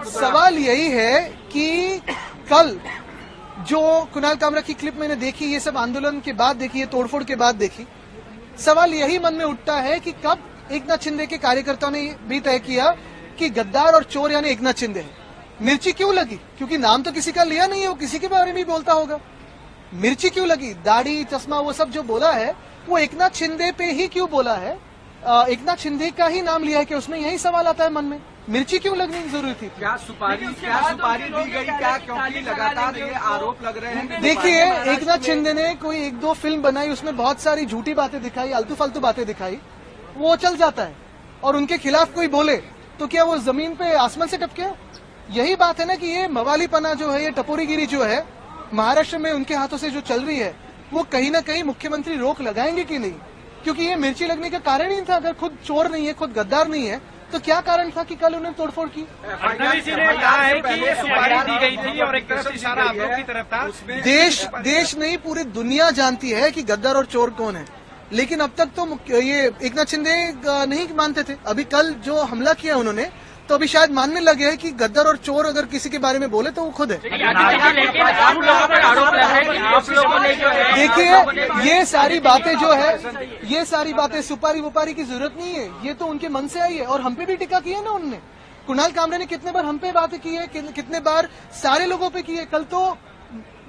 सवाल यही है कि कल जो कुणाल कामरा की क्लिप मैंने देखी, ये सब आंदोलन के बाद देखी, ये तोड़फोड़ के बाद देखी, सवाल यही मन में उठता है कि कब एकनाथ शिंदे के कार्यकर्ताओं ने भी तय किया कि गद्दार और चोर यानी एकनाथ शिंदे है। मिर्ची क्यों लगी? क्योंकि नाम तो किसी का लिया नहीं है, वो किसी के बारे में भी बोलता होगा। मिर्ची क्यों लगी? दाढ़ी, चश्मा, वो सब जो बोला है वो एकनाथ शिंदे पे ही क्यों बोला है? एकनाथ शिंदे का ही नाम लिया है कि उसमें यही सवाल आता है मन में, मिर्ची क्यों लगने की जरूरत थी? क्या सुपारी दी गई क्या? क्योंकि लगातार ये आरोप लग रहे हैं। देखिए, एकनाथ शिंदे ने कोई 1-2 फिल्म बनाई, उसमें बहुत सारी झूठी बातें दिखाई, आलतू फालतू बातें दिखाई, वो चल जाता है। और उनके खिलाफ कोई बोले तो क्या वो जमीन पे आसमान से टपके? यही बात है ना कि ये मवालीपना जो है, ये टपोरीगिरी जो है महाराष्ट्र में उनके हाथों से जो चल रही है, वो कहीं ना कहीं मुख्यमंत्री रोक लगाएंगे कि नहीं? क्योंकि ये मिर्ची लगने का कारण ही था। अगर खुद चोर नहीं है, खुद गद्दार नहीं है, तो क्या कारण था कि कल उन्हें तोड़फोड़ की? फडणवीस जी ने कहा है कि ये सुपारी दी गई थी और एक तरफ से इशारा आप लोग की तरफ था। देश नहीं, पूरी दुनिया जानती है कि गद्दार और चोर कौन है, लेकिन अब तक तो ये एकनाथ शिंदे नहीं मानते थे। अभी कल जो हमला किया उन्होंने, तो अभी शायद मानने लगे हैं कि गद्दार और चोर अगर किसी के बारे में बोले तो वो खुद है। देखिए, ये सारी बातें जो है, ये सारी बातें सुपारी वुपारी की जरूरत नहीं है, ये तो उनके मन से आई है। और हम पे भी टिक्का की है ना उन्होंने। कुणाल कामरा ने कितने बार हम पे बातें की है, कितने बार सारे लोगों पे की है। कल तो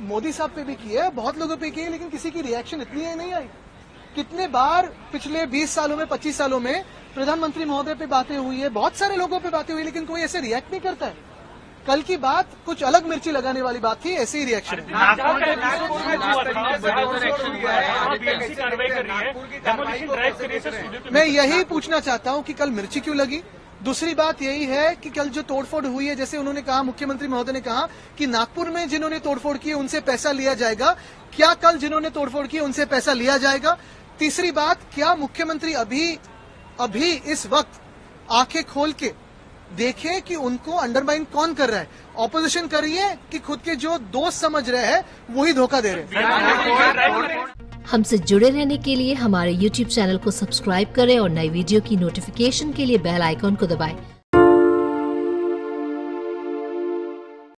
मोदी साहब पे भी की है, बहुत लोगों पे की है, लेकिन किसी की रिएक्शन इतनी नहीं आई। कितने बार पिछले 20 सालों में, 25 सालों में प्रधानमंत्री महोदय पे बातें हुई है, बहुत सारे लोगों पे बातें हुई, लेकिन कोई ऐसे रिएक्ट नहीं करता है। कल की बात कुछ अलग मिर्ची लगाने वाली बात थी, ऐसे ही रिएक्शन है। मैं यही पूछना चाहता हूं कि कल मिर्ची क्यों लगी। दूसरी बात यही है कि कल जो तोड़फोड़ हुई है, जैसे उन्होंने कहा, मुख्यमंत्री महोदय ने कहा कि नागपुर में जिन्होंने तोड़फोड़ की उनसे पैसा लिया जाएगा। क्या कल जिन्होंने तोड़फोड़ की उनसे पैसा लिया जाएगा? तीसरी बात, क्या मुख्यमंत्री अभी इस वक्त आंखें खोल के देखें कि उनको अंडरमाइन कौन कर रहा है? ऑपोजिशन कर रही है कि खुद के जो दोस्त समझ रहे हैं वही धोखा दे रहे हैं? हमसे जुड़े रहने के लिए हमारे YouTube चैनल को सब्सक्राइब करें और नई वीडियो की नोटिफिकेशन के लिए बेल आइकॉन को दबाएं।